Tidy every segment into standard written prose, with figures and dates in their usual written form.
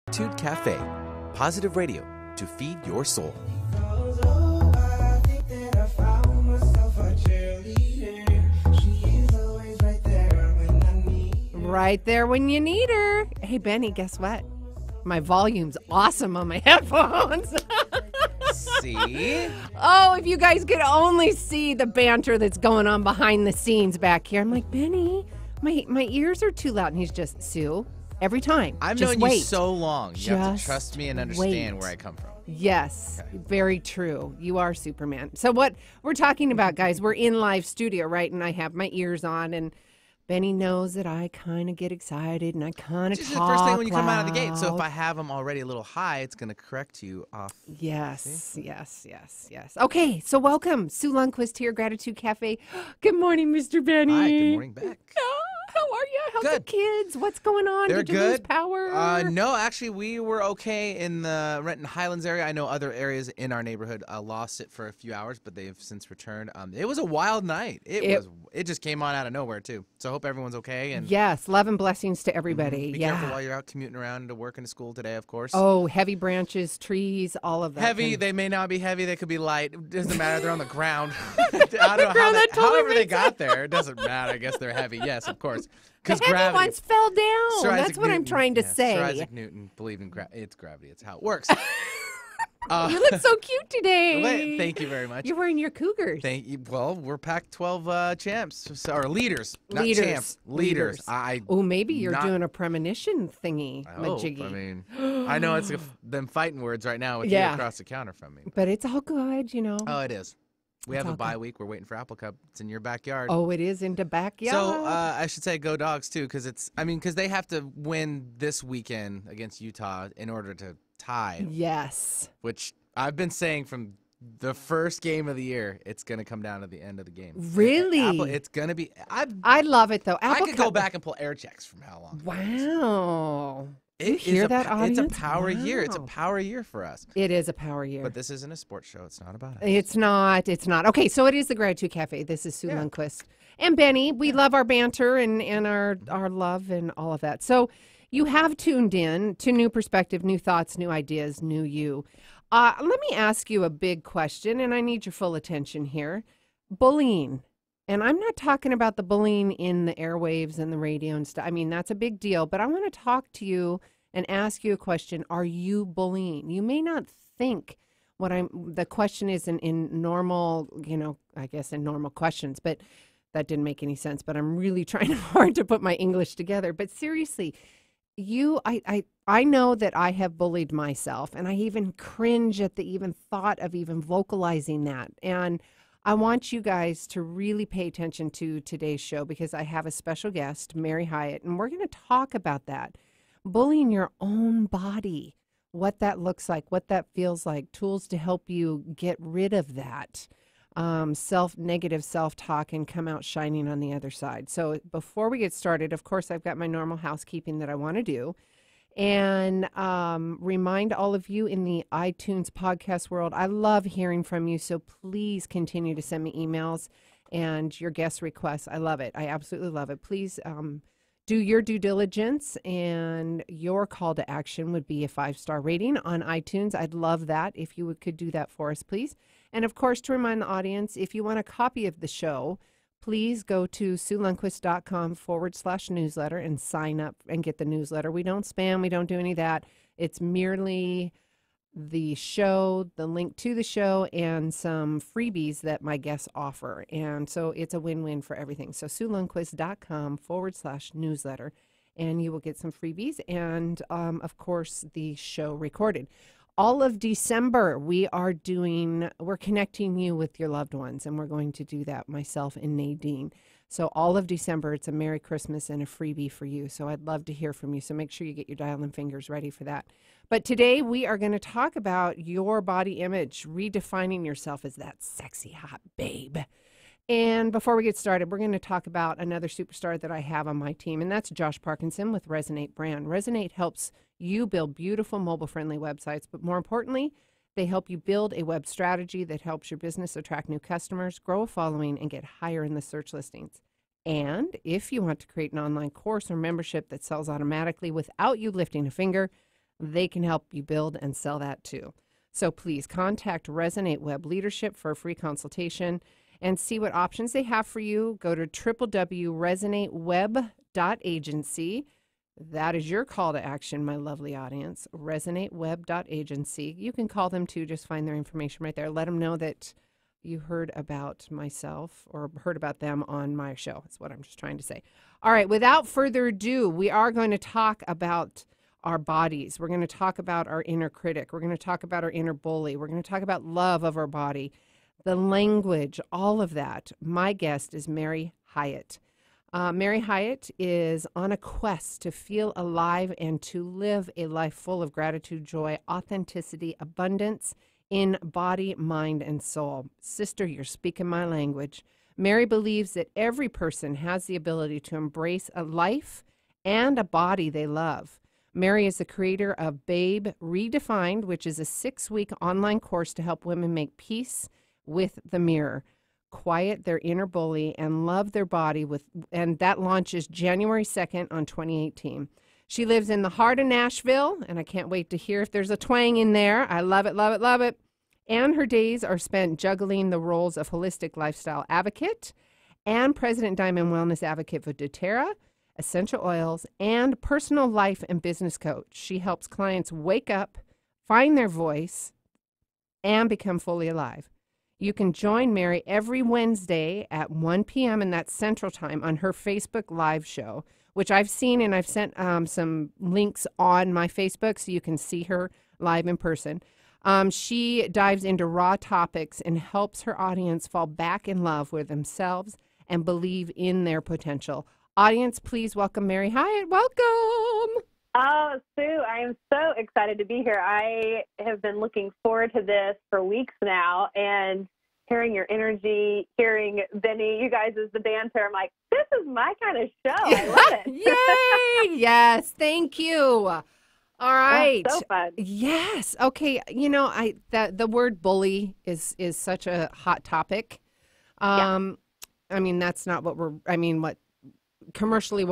Gratitude Cafe. Positive radio to feed your soul. Right there when you need her. Hey, Benny, guess what? My volume's awesome on my headphones. See? Oh, if you guys could only see the banter that's going on behind the scenes back here. I'm like, Benny, my ears are too loud. And he's just, Sue, every time. I've just known wait. you so long. You have to Just trust me and understand wait. where I come from. Yes, Okay. very true. You are Superman. So what we're talking about, guys, we're in live studio, right? And I have my ears on, and Benny knows that I kind of get excited and I kind of This talk is the first thing when you come out of the gate. So if loud. I have them already a little high, it's going to correct you off. Yes. Okay, so welcome. Sue Lundquist here, Gratitude Cafe. Good morning, Mr. Benny. Hi, good morning back. How are you? How's the Good. kids? What's going on? They're Did you lose good. power? No, actually, we were okay in the Renton Highlands area. I know other areas in our neighborhood lost it for a few hours, but they've since returned. It was a wild night. It just came on out of nowhere, too. So I hope everyone's okay. And Yes, love and blessings to everybody. Be yeah. careful while you're out commuting around to work and to school today, of course. Oh, heavy branches, trees, all of that. Heavy, kind they may not be heavy, they could be light. It doesn't matter, they're on the ground. I don't know ground, that totally however they makes got there, it doesn't matter. I guess they're heavy, yes, of course. The Because heavy gravity. ones fell down. Sir That's Isaac what I'm Newton- trying to yeah, say. Sir Isaac Newton believed in it's gravity. It's how it works. You look so cute today. Thank you very much. You're wearing your Cougars. Thank you. Well, we're Pac-12 champs, or leaders, not Leaders. champs. Leaders. Oh, maybe you're not- doing a premonition thingy, I hope. majiggy. I mean, I know it's them fighting words right now with Yeah. you across the counter from me. But it's all good, you know. Oh, it is. We It's have a all bye good. week. We're waiting for Apple Cup. It's in your backyard. Oh, it is into backyard. So I should say go Dogs too, because they have to win this weekend against Utah in order to tie, yes. which I've been saying from the first game of the year. It's going to come down to the end of the game. Really? It's going to be. I love it, though. I Apple could go Cup- back and pull air checks from how long. Wow. You It hear is that, It's audience? a power year. It's a Wow. power year for us. It is a power year. But this isn't a sports show. It's not about us. It's not. Okay, so it is the Gratitude Cafe. This is Sue Yeah. Lundquist. And Benny. We love our banter and our love and all of that. So you have tuned in to new perspective, new thoughts, new ideas, new you. Let me ask you a big question, and I need your full attention here. Bullying. And I'm not talking about the bullying in the airwaves and the radio and stuff. I mean, that's a big deal. But I want to talk to you and ask you a question. Are you bullying? You may not think the question is in normal, I guess in normal questions, but that didn't make any sense. But I'm really trying hard to put my English together. But seriously, I know that I have bullied myself, and I even cringe at the even thought of even vocalizing that. And I want you guys to really pay attention to today's show because I have a special guest, Mary Hyatt, and we're going to talk about that. Bullying your own body, what that looks like, what that feels like, tools to help you get rid of that negative self-talk and come out shining on the other side. So before we get started, of course, I've got my normal housekeeping that I want to do. And remind all of you in the iTunes podcast world, I love hearing from you. So please continue to send me emails and your guest requests. I love it. I absolutely love it. Please do your due diligence, and your call to action would be a 5-star rating on iTunes. I'd love that if you could do that for us, please. And of course, to remind the audience, if you want a copy of the show, please go to SueLundquist.com/newsletter and sign up and get the newsletter. We don't spam. We don't do any of that. It's merely the show, the link to the show, and some freebies that my guests offer. And so it's a win-win for everything. So SueLundquist.com/newsletter, and you will get some freebies and, of course, the show recorded. All of December, we're connecting you with your loved ones, and we're going to do that, myself and Nadine. So all of December, it's a Merry Christmas and a freebie for you. So I'd love to hear from you. So make sure you get your dial and fingers ready for that. But today we are going to talk about your body image, redefining yourself as that sexy, hot babe. And before we get started, we're going to talk about another superstar that I have on my team, and that's Josh Parkinson with Resonate Brand. Resonate helps you build beautiful mobile-friendly websites, but more importantly, they help you build a web strategy that helps your business attract new customers, grow a following, and get higher in the search listings. And if you want to create an online course or membership that sells automatically without you lifting a finger, they can help you build and sell that too. So please contact Resonate Web Leadership for a free consultation and see what options they have for you. Go to www.resonateweb.agency. That is your call to action, my lovely audience. Resonateweb.agency. You can call them too. Just find their information right there. Let them know that you heard about myself or heard about them on my show. That's what I'm just trying to say. All right. Without further ado, we are going to talk about our bodies. We're going to talk about our inner critic. We're going to talk about our inner bully. We're going to talk about love of our body, the language, all of that. My guest is Mary Hyatt. Mary Hyatt is on a quest to feel alive and to live a life full of gratitude, joy, authenticity, abundance in body, mind, and soul. Sister, you're speaking my language. Mary believes that every person has the ability to embrace a life and a body they love. Mary is the creator of Babe Redefined, which is a 6-week online course to help women make peace with the mirror, quiet their inner bully, and love their body and that launches January 2nd on 2018. She lives in the heart of Nashville, and I can't wait to hear if there's a twang in there. I love it, love it, love it. And her days are spent juggling the roles of holistic lifestyle advocate and President Diamond Wellness Advocate for doTERRA, essential oils, and personal life and business coach. She helps clients wake up, find their voice, and become fully alive. You can join Mary every Wednesday at 1 p.m., and that's Central Time, on her Facebook Live show, which I've seen, and I've sent some links on my Facebook so you can see her live in person. She dives into raw topics and helps her audience fall back in love with themselves and believe in their potential. Audience, please welcome Mary Hyatt. Welcome. Oh, Sue, I am so excited to be here. I have been looking forward to this for weeks now, and hearing your energy, hearing Benny, you guys as the banter, I'm like, this is my kind of show. I love Yay! it. Yes, thank you. All right. Oh, so fun. Yes. Okay. You know, the word bully is such a hot topic. I mean, that's not what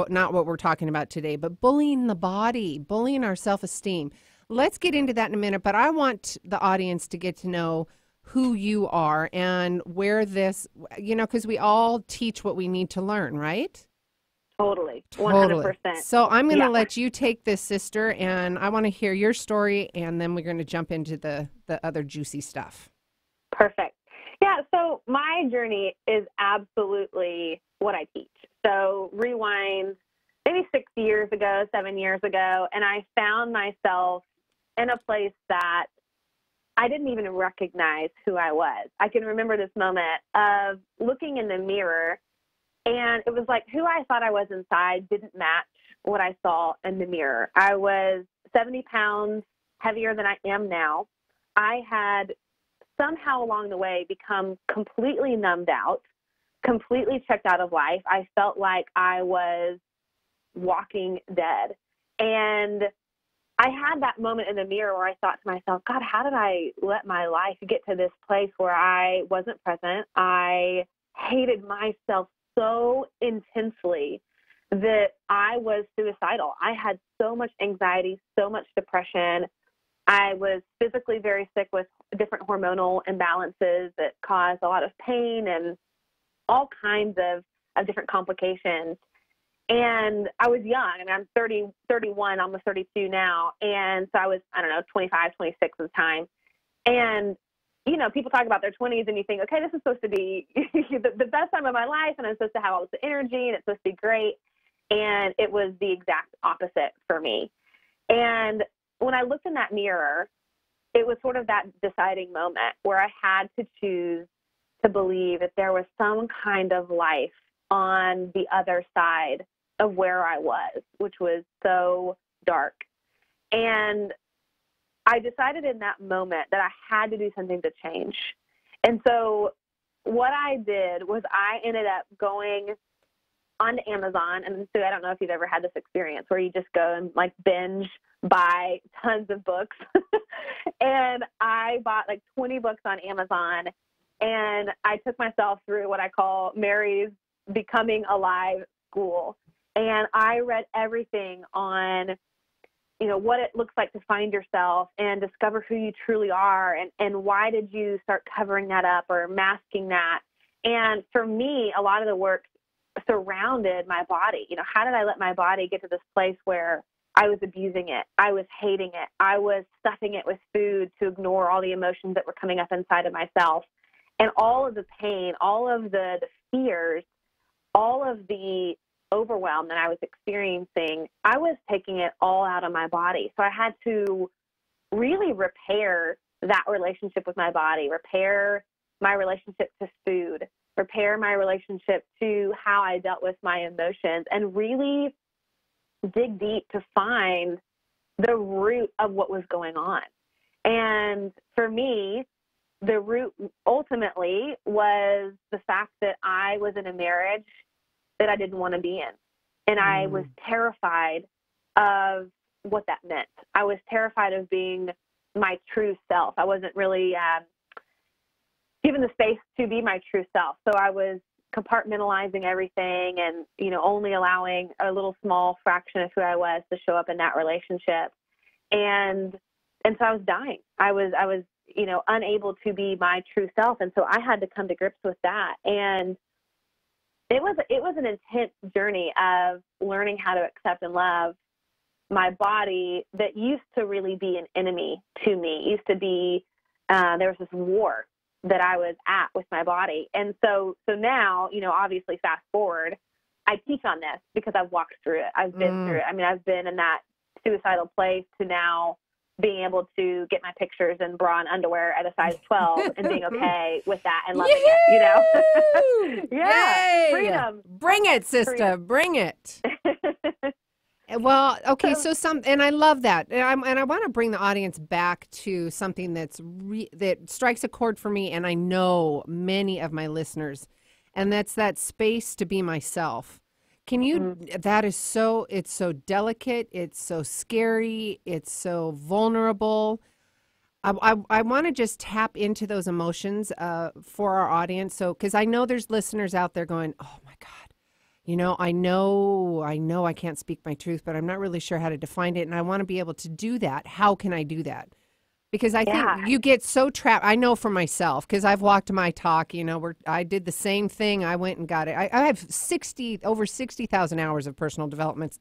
not what we're talking about today, but bullying the body, bullying our self-esteem. Let's get into that in a minute, but I want the audience to get to know who you are and where this, because we all teach what we need to learn, right? Totally. 100%. So I'm going to let you take this, sister, and I want to hear your story, and then we're going to jump into the other juicy stuff. Perfect. Yeah, so my journey is absolutely what I teach. So rewind maybe 6 years ago, 7 years ago, and I found myself in a place that I didn't even recognize who I was. I can remember this moment of looking in the mirror, and it was like who I thought I was inside didn't match what I saw in the mirror. I was 70 pounds heavier than I am now. I had somehow along the way become completely numbed out, completely checked out of life. I felt like I was walking dead. And I had that moment in the mirror where I thought to myself, God, how did I let my life get to this place where I wasn't present? I hated myself so intensely that I was suicidal. I had so much anxiety, so much depression. I was physically very sick with different hormonal imbalances that caused a lot of pain and all kinds of different complications. And I was young. I mean, I'm 31, almost 32 now. And so I was, 25, 26 at the time. And, people talk about their 20s and you think, okay, this is supposed to be the best time of my life. And I'm supposed to have all this energy and it's supposed to be great. And it was the exact opposite for me. And when I looked in that mirror, it was sort of that deciding moment where I had to choose to believe that there was some kind of life on the other side of where I was, which was so dark. And I decided in that moment that I had to do something to change. And so what I did was I ended up going onto Amazon. And so I don't know if you've ever had this experience where you just go and binge buy tons of books. And I bought 20 books on Amazon, and I took myself through what I call Mary's Becoming Alive School. And I read everything on what it looks like to find yourself and discover who you truly are, and why did you start covering that up or masking that. And for me, a lot of the work surrounded my body. How did I let my body get to this place where I was abusing it, I was hating it, I was stuffing it with food to ignore all the emotions that were coming up inside of myself, and all of the pain, all of the fears, all of the overwhelm that I was experiencing, I was taking it all out of my body. So I had to really repair that relationship with my body, repair my relationship to food, repair my relationship to how I dealt with my emotions, and really dig deep to find the root of what was going on. And for me, the root ultimately was the fact that I was in a marriage that I didn't want to be in. And I was terrified of what that meant. I was terrified of being my true self. I wasn't really given the space to be my true self. So I was compartmentalizing everything and, only allowing a little small fraction of who I was to show up in that relationship. And so I was dying. I was, unable to be my true self. And so I had to come to grips with that. And it was an intense journey of learning how to accept and love my body that used to really be an enemy to me. It used to be, there was this war that I was at with my body. And so now, obviously fast forward, I teach on this because I've walked through it. I've been through it. I mean, I've been in that suicidal place to now being able to get my pictures in bra and underwear at a size 12 and being okay with that and loving it, Yeah. Yay! Freedom. Bring it, sister. Freedom. Bring it. Well, okay, and I love that. And I want to bring the audience back to something that strikes a chord for me, and I know many of my listeners, and that's that space to be myself. Can you, that is it's so delicate, it's so scary, it's so vulnerable. I want to just tap into those emotions for our audience. So, because I know there's listeners out there going, oh my God, I know I can't speak my truth, but I'm not really sure how to define it. And I want to be able to do that. How can I do that? Because I think you get so trapped. I know for myself, because I've walked my talk, I did the same thing. I went and got it. I have over 60,000 hours of personal development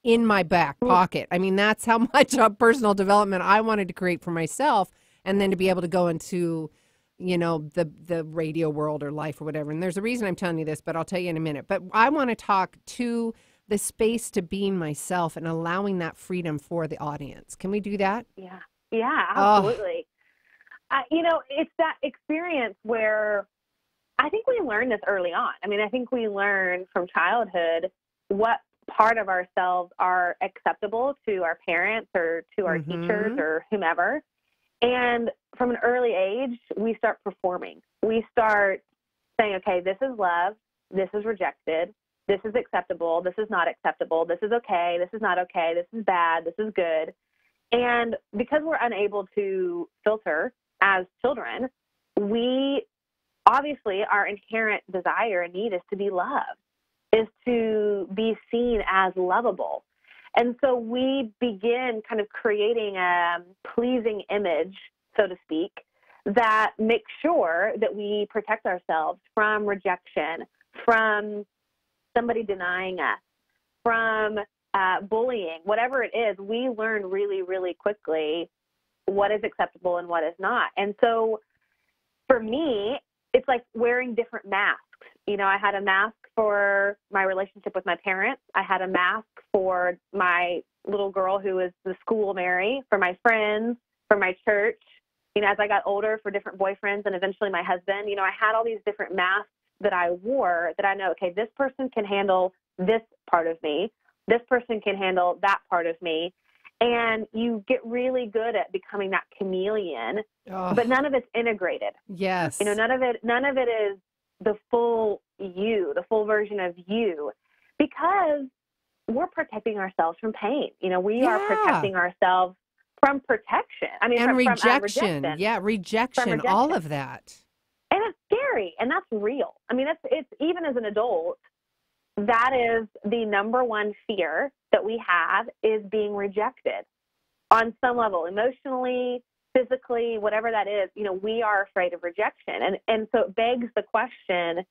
in my back pocket. I mean, that's how much of personal development I wanted to create for myself, and then to be able to go into, the radio world or life or whatever. And there's a reason I'm telling you this, but I'll tell you in a minute. But I want to talk to the space to being myself and allowing that freedom for the audience. Can we do that? Yeah. Yeah, absolutely. It's that experience where I think we learn this early on. I mean, I think we learn from childhood what part of ourselves are acceptable to our parents or to our teachers or whomever. And from an early age, we start performing. We start saying, okay, this is love. This is rejected. This is acceptable. This is not acceptable. This is okay. This is not okay. This is bad. This is good. And because we're unable to filter as children, we obviously, our inherent desire and need is to be loved, is to be seen as lovable. And so we begin kind of creating a pleasing image, so to speak, that makes sure that we protect ourselves from rejection, from somebody denying us, from bullying, whatever it is. We learn really, really quickly what is acceptable and what is not. And so for me, it's like wearing different masks. I had a mask for my relationship with my parents. I had a mask for my little girl who was the school Mary, for my friends, for my church. As I got older, for different boyfriends and eventually my husband, I had all these different masks that I wore that I know, okay, this person can handle this part of me. This person can handle that part of me. And you get really good at becoming that chameleon, but none of it's integrated. Yes. None of it is the full you, the full version of you, because we're protecting ourselves from pain. We are protecting ourselves from protection. I mean, and from rejection. Rejection, all of that. And it's scary, and that's real. I mean, it's even as an adult, that is the number one fear that we have, is being rejected. on some level, emotionally, physically, whatever that is, we are afraid of rejection. And so it begs the question,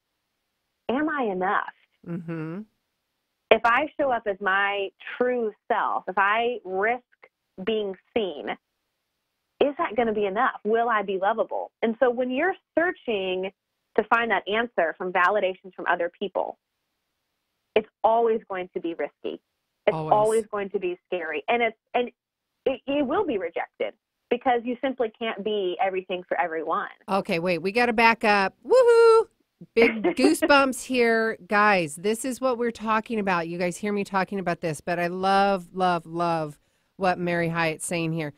am I enough? Mm-hmm. If I show up as my true self, if I risk being seen, is that going to be enough? Will I be lovable? And so when you're searching to find that answer from validations from other people, it's always going to be risky. It's always going to be scary. And it will be rejected because you simply can't be everything for everyone. Okay, wait, we got to back up. Woohoo! Big goosebumps here. Guys, this is what we're talking about. You guys hear me talking about this, but I love, love, love what Mary Hyatt's saying here.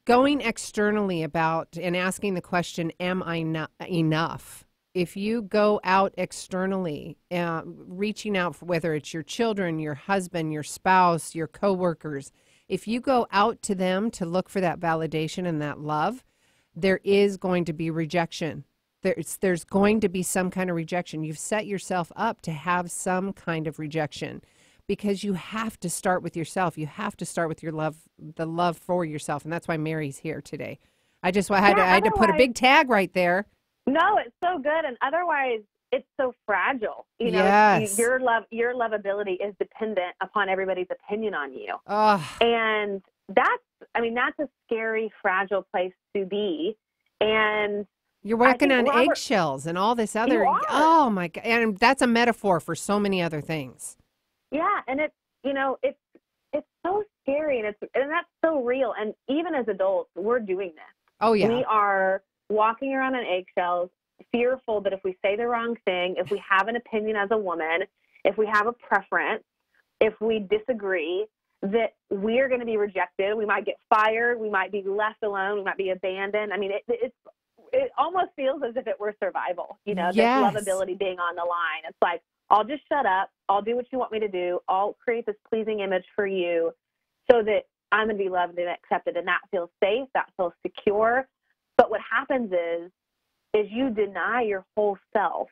Going externally about and asking the question, am I not enough? If you go out externally, reaching out for whether it's your children, your husband, your spouse, your coworkers, if you go out to them to look for that validation and that love, there is going to be rejection. There's going to be some kind of rejection. You've set yourself up to have some kind of rejection because you have to start with yourself. You have to start with your love, the love for yourself. And that's why Mary's here today. I had to put a big tag right there. No, it's so good. And otherwise, it's so fragile. Yes. Your lovability is dependent upon everybody's opinion on you. Oh. And that's a scary, fragile place to be. And you're working on eggshells and all this other. Oh my God! And that's a metaphor for so many other things. Yeah, and it's so scary, and that's so real. And even as adults, we're doing this. Oh yeah, we are walking around on eggshells, fearful that if we say the wrong thing, if we have an opinion as a woman, if we have a preference, if we disagree, that we're going to be rejected. We might get fired. We might be left alone. We might be abandoned. I mean, it almost feels as if it were survival, Yes. this lovability being on the line. It's like, I'll just shut up. I'll do what you want me to do. I'll create this pleasing image for you so that I'm going to be loved and accepted. And that feels safe. That feels secure. But what happens is you deny your whole self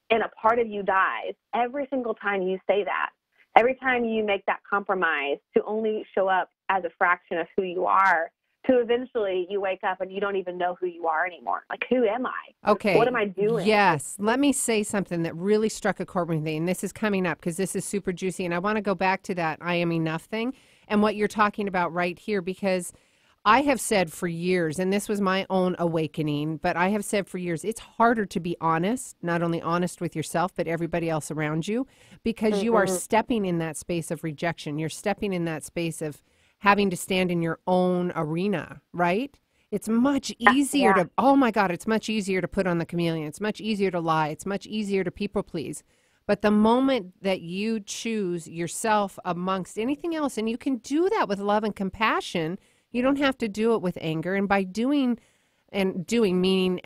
and a part of you dies every single time you say that. Every time you make that compromise to only show up as a fraction of who you are, to eventually you wake up and you don't even know who you are anymore. Like, who am I? Okay. What am I doing? Yes. Let me say something that really struck a chord with me, and this is coming up because this is super juicy, and I want to go back to that I am enough thing and what you're talking about right here, because I have said for years, and this was my own awakening, but I have said for years, it's harder to be honest, not only honest with yourself, but everybody else around you, because you are stepping in that space of rejection. You're stepping in that space of having to stand in your own arena, right? It's much easier to, oh my God, it's much easier to put on the chameleon. It's much easier to lie. It's much easier to people please. But the moment that you choose yourself amongst anything else, and you can do that with love and compassion, you don't have to do it with anger. And by doing meaning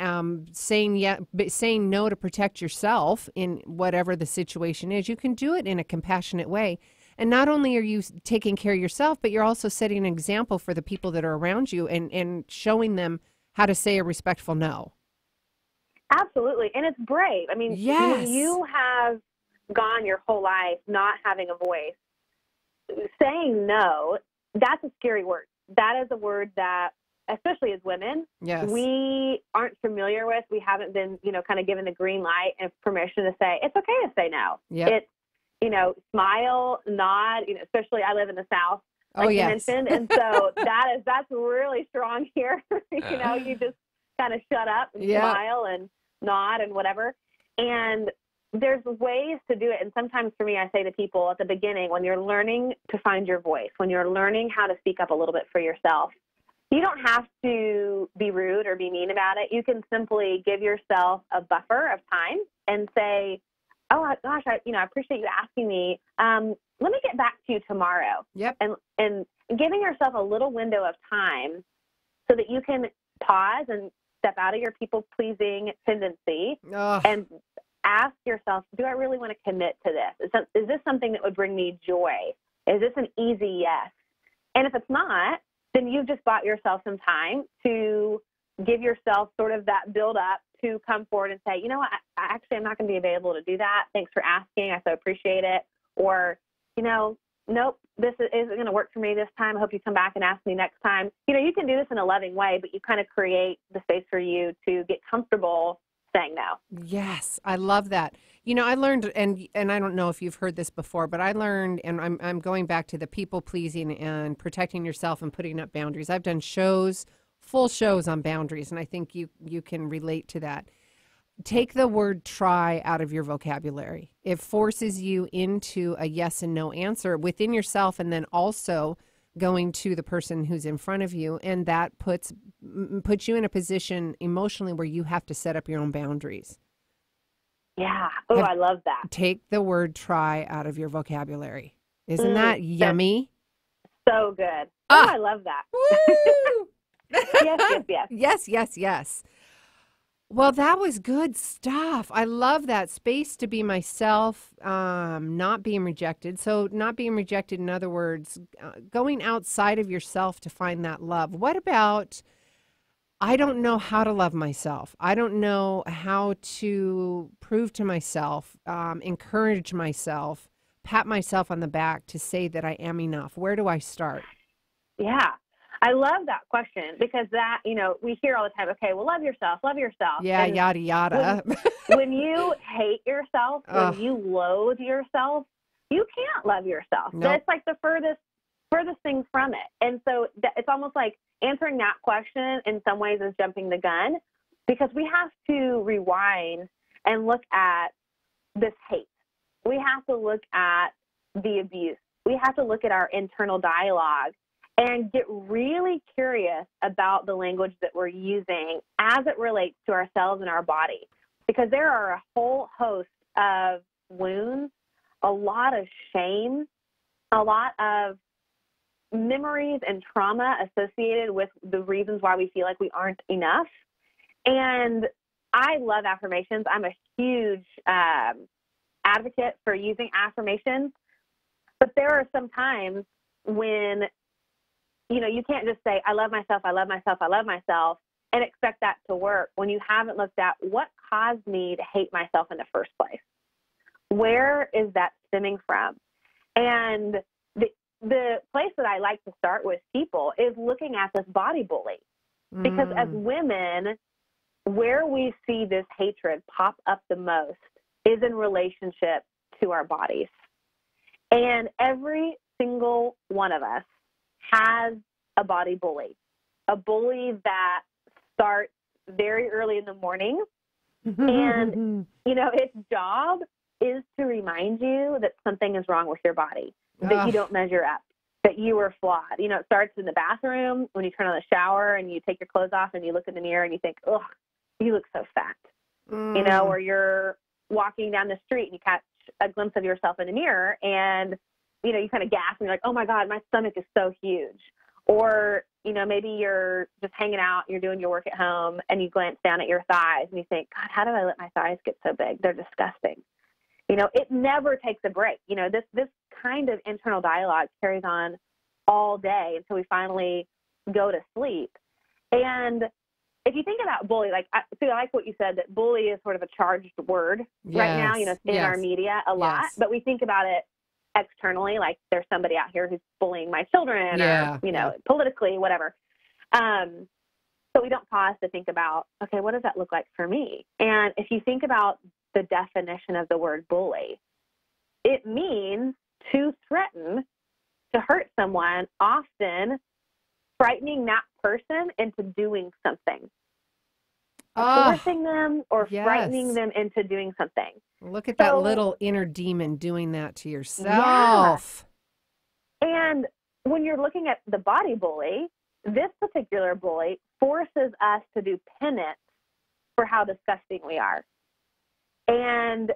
saying no to protect yourself in whatever the situation is, you can do it in a compassionate way. And not only are you taking care of yourself, but you're also setting an example for the people that are around you and showing them how to say a respectful no. Absolutely. And it's brave. I mean, yes. When you have gone your whole life not having a voice, saying no, that's a scary word. That is a word that, especially as women, yes. we aren't familiar with. We haven't been, kind of given the green light and permission to say, it's okay to say no. Yep. It's, smile, nod, especially I live in the South, like you mentioned. And so that's really strong here. You just kind of shut up and smile and nod and whatever. And there's ways to do it. And sometimes for me, I say to people at the beginning, when you're learning to find your voice, when you're learning how to speak up a little bit for yourself, you don't have to be rude or be mean about it. You can simply give yourself a buffer of time and say, oh gosh, I appreciate you asking me. Let me get back to you tomorrow. Yep. And giving yourself a little window of time so that you can pause and step out of your people-pleasing tendency and ask yourself, do I really want to commit to this? Is this something that would bring me joy? Is this an easy yes? And if it's not, then you've just bought yourself some time to give yourself sort of that build up to come forward and say, you know what, I'm not going to be available to do that. Thanks for asking. I so appreciate it. Or, nope, this isn't going to work for me this time. I hope you come back and ask me next time. You can do this in a loving way, but you kind of create the space for you to get comfortable saying no. Yes, I love that. I learned, and I don't know if you've heard this before, but I learned, and I'm going back to the people pleasing and protecting yourself and putting up boundaries. I've done full shows on boundaries, and I think you can relate to that. Take the word try out of your vocabulary. It forces you into a yes and no answer within yourself, and then also going to the person who's in front of you, and that puts you in a position emotionally where you have to set up your own boundaries. Yeah. Oh, I love that. Take the word try out of your vocabulary. Isn't that yummy? So good. Oh, I love that. Woo! Yes. Yes. Well, that was good stuff. I love that space to be myself, not being rejected. So not being rejected, in other words, going outside of yourself to find that love. What about, I don't know how to love myself. I don't know how to prove to myself, encourage myself, pat myself on the back to say that I am enough. Where do I start? Yeah. I love that question because that, we hear all the time, okay, well, love yourself. Yeah, and yada, yada. When you hate yourself, when you loathe yourself, you can't love yourself. Nope. That's like the furthest thing from it. And so it's almost like answering that question in some ways is jumping the gun because we have to rewind and look at this hate. We have to look at the abuse. We have to look at our internal dialogue and get really curious about the language that we're using as it relates to ourselves and our body. Because there are a whole host of wounds, a lot of shame, a lot of memories and trauma associated with the reasons why we feel like we aren't enough. And I love affirmations. I'm a huge advocate for using affirmations. But there are some times when you can't just say, I love myself, and expect that to work when you haven't looked at what caused me to hate myself in the first place. Where is that stemming from? And the place that I like to start with people is looking at this body bully. Because as women, where we see this hatred pop up the most is in relationship to our bodies. And every single one of us has a body bully, a bully that starts very early in the morning. And, its job is to remind you that something is wrong with your body, that you don't measure up, that you are flawed. It starts in the bathroom when you turn on the shower and you take your clothes off and you look in the mirror and you think, oh, you look so fat. Or you're walking down the street and you catch a glimpse of yourself in the mirror and you kind of gasp and you're like, oh my God, my stomach is so huge. Or, maybe you're just hanging out, you're doing your work at home and you glance down at your thighs and you think, God, how did I let my thighs get so big? They're disgusting. It never takes a break. This kind of internal dialogue carries on all day until we finally go to sleep. And if you think about bully, I like what you said, that bully is sort of a charged word right now, in our media a lot, but we think about it externally, like there's somebody out here who's bullying my children or, politically, whatever. So we don't pause to think about, okay, what does that look like for me? And if you think about the definition of the word bully, it means to threaten, to hurt someone, often frightening that person into doing something. Forcing them or frightening them into doing something. Look at that little inner demon doing that to yourself. Yeah. And when you're looking at the body bully, this particular bully forces us to do penance for how disgusting we are. And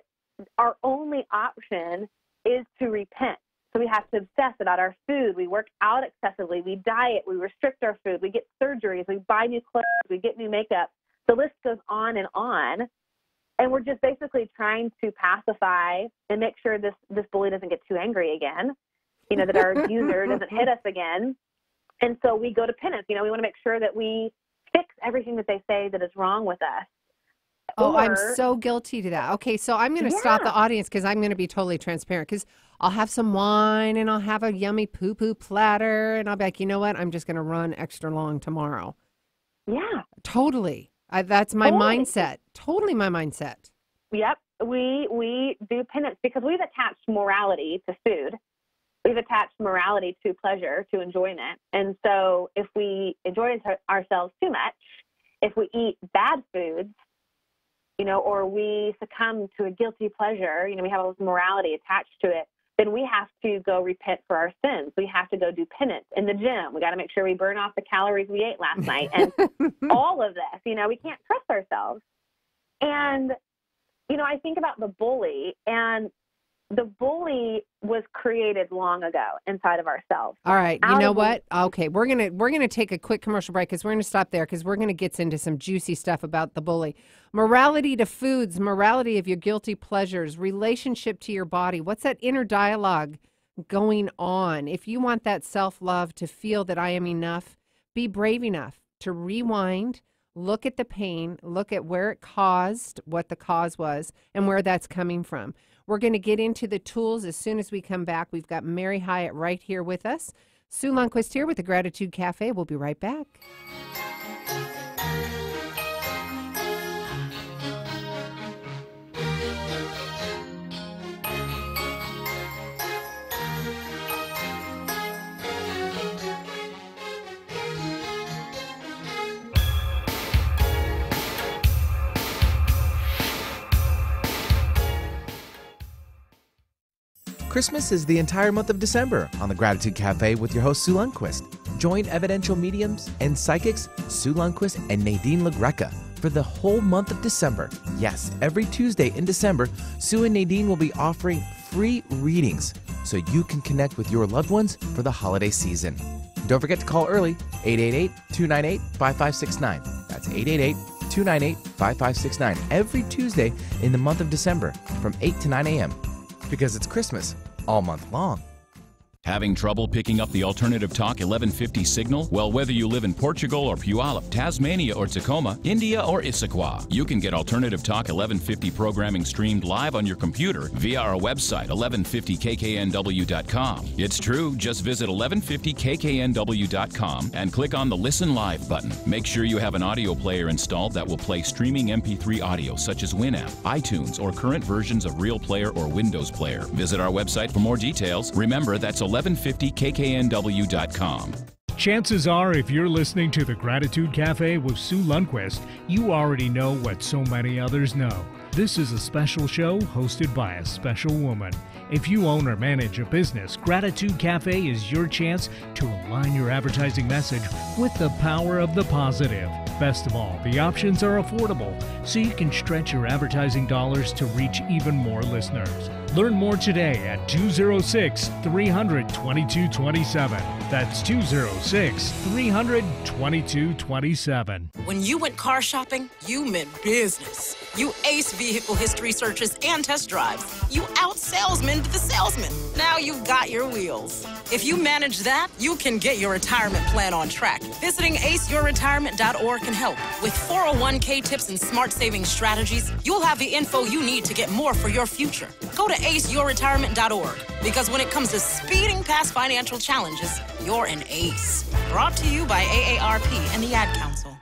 our only option is to repent. So we have to obsess about our food. We work out excessively. We diet. We restrict our food. We get surgeries. We buy new clothes. We get new makeup. The list goes on. And we're just basically trying to pacify and make sure this bully doesn't get too angry again, that our abuser doesn't hit us again. And so we go to penance. We want to make sure that we fix everything that they say that is wrong with us. Oh, I'm so guilty to that. Okay, so I'm going to stop the audience because I'm going to be totally transparent because I'll have some wine and I'll have a yummy poo-poo platter and I'll be like, you know what? I'm just going to run extra long tomorrow. Yeah. Totally. That's my mindset. Totally my mindset. Yep. We do penance because we've attached morality to food. We've attached morality to pleasure, to enjoyment. And so if we enjoy ourselves too much, if we eat bad foods, or we succumb to a guilty pleasure, we have all this morality attached to it, then we have to go repent for our sins. We have to go do penance in the gym. We got to make sure we burn off the calories we ate last night and all of this. We can't trust ourselves. And, I think about the bully, and the bully was created long ago inside of ourselves. All right. You know what? Okay. We're going to take a quick commercial break because we're going to stop there because we're going to get into some juicy stuff about the bully. Morality to foods, morality of your guilty pleasures, relationship to your body. What's that inner dialogue going on? If you want that self-love to feel that I am enough, be brave enough to rewind, look at the pain, look at where it caused, what the cause was, and where that's coming from. We're going to get into the tools as soon as we come back. We've got Mary Hyatt right here with us. Sue Lundquist here with the Gratitude Cafe. We'll be right back. Christmas is the entire month of December on the Gratitude Cafe with your host, Sue Lundquist. Join evidential mediums and psychics Sue Lundquist and Nadine LaGreca for the whole month of December. Yes, every Tuesday in December, Sue and Nadine will be offering free readings so you can connect with your loved ones for the holiday season. Don't forget to call early, 888-298-5569. That's 888-298-5569 every Tuesday in the month of December from 8 to 9 a.m. because it's Christmas all month long. Having trouble picking up the Alternative Talk 1150 signal? Well, whether you live in Portugal or Puyallup, Tasmania or Tacoma, India or Issaquah, you can get Alternative Talk 1150 programming streamed live on your computer via our website, 1150kknw.com. It's true, just visit 1150kknw.com and click on the Listen Live button. Make sure you have an audio player installed that will play streaming MP3 audio such as Winamp, iTunes, or current versions of Real Player or Windows Player. Visit our website for more details. Remember, that's 1150kknw.com. Chances are, if you're listening to the Gratitude Cafe with Sue Lundquist, you already know what so many others know. This is a special show hosted by a special woman. If you own or manage a business, Gratitude Cafe is your chance to align your advertising message with the power of the positive. Best of all, the options are affordable, so you can stretch your advertising dollars to reach even more listeners. Learn more today at 206-300-2227. That's 206-300-2227. When you went car shopping, you meant business. You ace vehicle history searches and test drives. You out-salesman the salesman. Now you've got your wheels. If you manage that, you can get your retirement plan on track. Visiting aceyourretirement.org can help. With 401k tips and smart saving strategies, you'll have the info you need to get more for your future. Go to aceyourretirement.org, because when it comes to speeding past financial challenges, you're an ace. Brought to you by AARP and the Ad Council.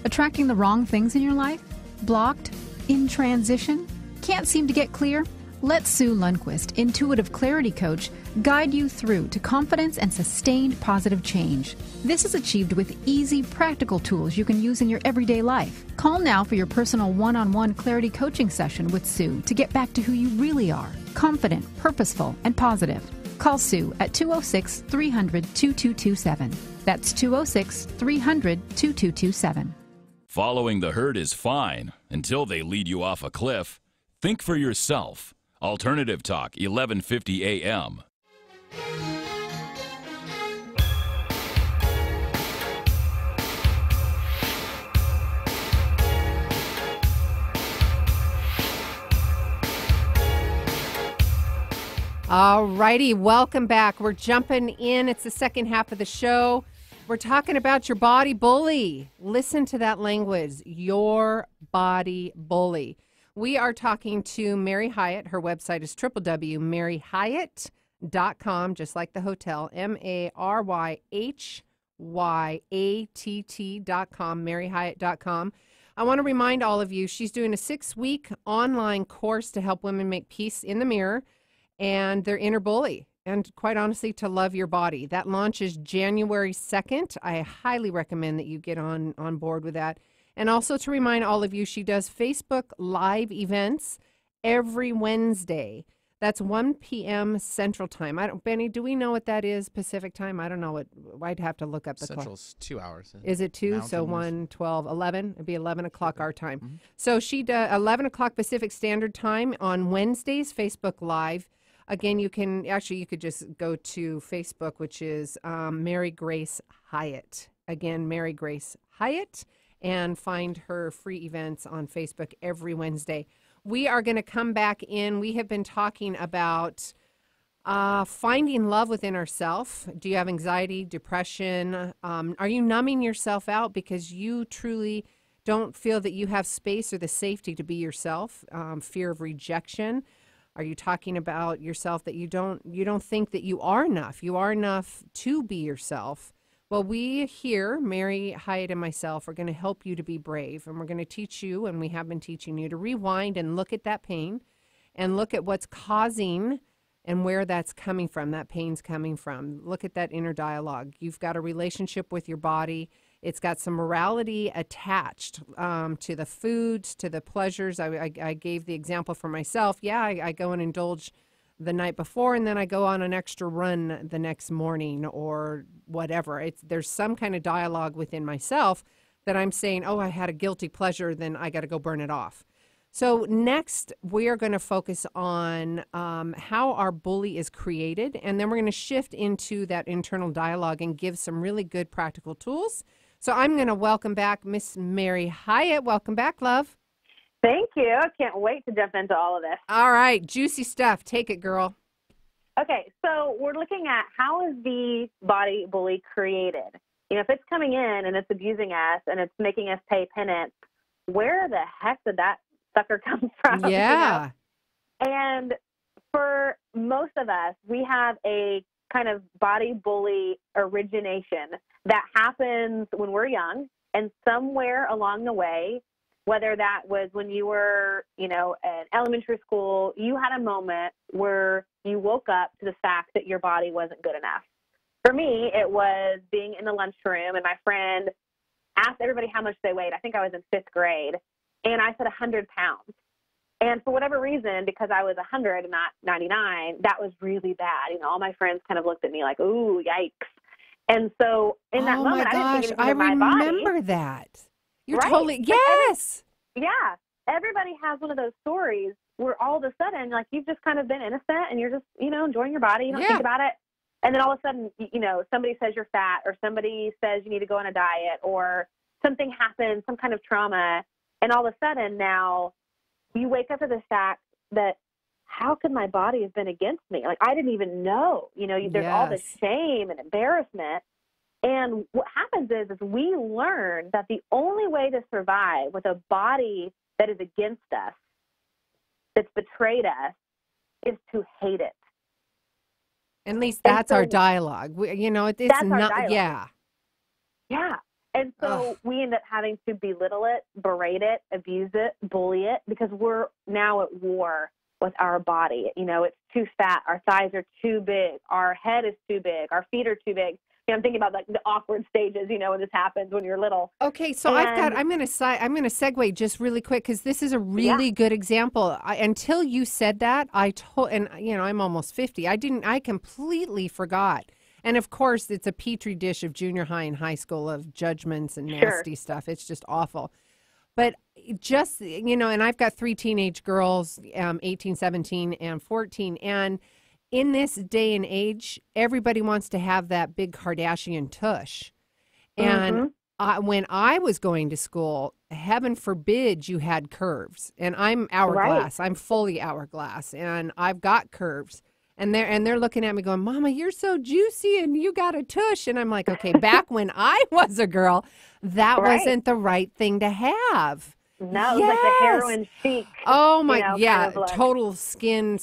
Attracting the wrong things in your life? Blocked? In transition? Can't seem to get clear? Let Sue Lundquist, Intuitive Clarity Coach, guide you through to confidence and sustained positive change. This is achieved with easy, practical tools you can use in your everyday life. Call now for your personal one-on-one clarity coaching session with Sue to get back to who you really are, confident, purposeful, and positive. Call Sue at 206-300-2227. That's 206-300-2227. Following the herd is fine until they lead you off a cliff. Think for yourself. Alternative Talk, 1150 AM. All righty, welcome back. We're jumping in. It's the second half of the show. We're talking about your body bully. Listen to that language, your body bully. We are talking to Mary Hyatt. Her website is www.maryhyatt.com, just like the hotel, MaryHyatt.com, maryhyatt.com. I want to remind all of you, she's doing a 6-week online course to help women make peace in the mirror and their inner bully, and quite honestly, to love your body. That launches January 2nd. I highly recommend that you get on board with that. And also to remind all of you, she does Facebook Live events every Wednesday. That's 1 p.m. Central Time. Benny, do we know what that is, Pacific Time? I don't know what. I'd have to look up the clock. Central's 2 hours. Is it 2? Mountains. So 1, 12, 11. It'd be 11 o'clock our time. Mm-hmm. So she does 11 o'clock Pacific Standard Time on Wednesdays, Facebook Live. Again, you could just go to Facebook, which is Mary Grace Hyatt. Again, Mary Grace Hyatt, and find her free events on Facebook every Wednesday. We are going to come back in. We have been talking about finding love within ourselves. Do you have anxiety, depression? Are you numbing yourself out because you truly don't feel that you have space or the safety to be yourself? Fear of rejection. Are you talking about yourself that you don't think that you are enough? You are enough to be yourself. Well, we here, Mary Hyatt and myself, are going to help you to be brave, and we're going to teach you, and we have been teaching you, to rewind and look at that pain and look at what's causing and where that's coming from, that pain's coming from. Look at that inner dialogue. You've got a relationship with your body. It's got some morality attached to the foods, to the pleasures. I gave the example for myself. Yeah, I go and indulge the night before, and then I go on an extra run the next morning or whatever. There's some kind of dialogue within myself that I'm saying, oh, I had a guilty pleasure, then I got to go burn it off. So next, we are going to focus on how our bully is created, and then we're going to shift into that internal dialogue and give some really good practical tools. So I'm going to welcome back Miss Mary Hyatt. Welcome back, love. Thank you. I can't wait to jump into all of this. All right. Juicy stuff. Take it, girl. Okay, so we're looking at how is the body bully created? You know, if it's coming in and it's abusing us and it's making us pay penance, where the heck did that sucker come from? Yeah. You know? And for most of us, we have a kind of body bully origination that happens when we're young, and somewhere along the way, whether that was when you were, you know, in elementary school, you had a moment where you woke up to the fact that your body wasn't good enough. For me, it was being in the lunchroom, and my friend asked everybody how much they weighed. I think I was in 5th grade, and I said 100 pounds. And for whatever reason, because I was 100 and not 99, that was really bad. You know, all my friends kind of looked at me like, ooh, yikes. And so in that moment, I didn't think anything of my body. I remember that. You're right? totally, yes. Yeah. Everybody has one of those stories where all of a sudden, like, you've just kind of been innocent and you're just, you know, enjoying your body. You don't think about it. And then all of a sudden, you know, somebody says you're fat, or somebody says you need to go on a diet, or something happens, some kind of trauma. And all of a sudden now you wake up to the fact that, how could my body have been against me? Like, I didn't even know, you know, there's all this shame and embarrassment. And what happens is we learn that the only way to survive with a body that is against us, that's betrayed us, is to hate it. At least that's our dialogue. You know, it's not, yeah. Yeah. And so we end up having to belittle it, berate it, abuse it, bully it, because we're now at war with our body. You know, it's too fat, our thighs are too big, our head is too big, our feet are too big. You know, I'm thinking about like the awkward stages, you know, when this happens when you're little. Okay, so I'm going to segue just really quick, because this is a really good example. Until you said that, and you know, I'm almost 50. I completely forgot. And of course, it's a petri dish of junior high and high school of judgments and nasty stuff. It's just awful. But just, you know, and I've got 3 teenage girls, 18, 17, and 14. And in this day and age, everybody wants to have that big Kardashian tush. And when I was going to school, heaven forbid you had curves. And I'm hourglass. I'm fully hourglass. And I've got curves. they're looking at me going, Mama, you're so juicy and you got a tush. And I'm like, okay, back when I was a girl, that wasn't the right thing to have. No, it was like the heroin chic. Oh my, kind of look. total skinny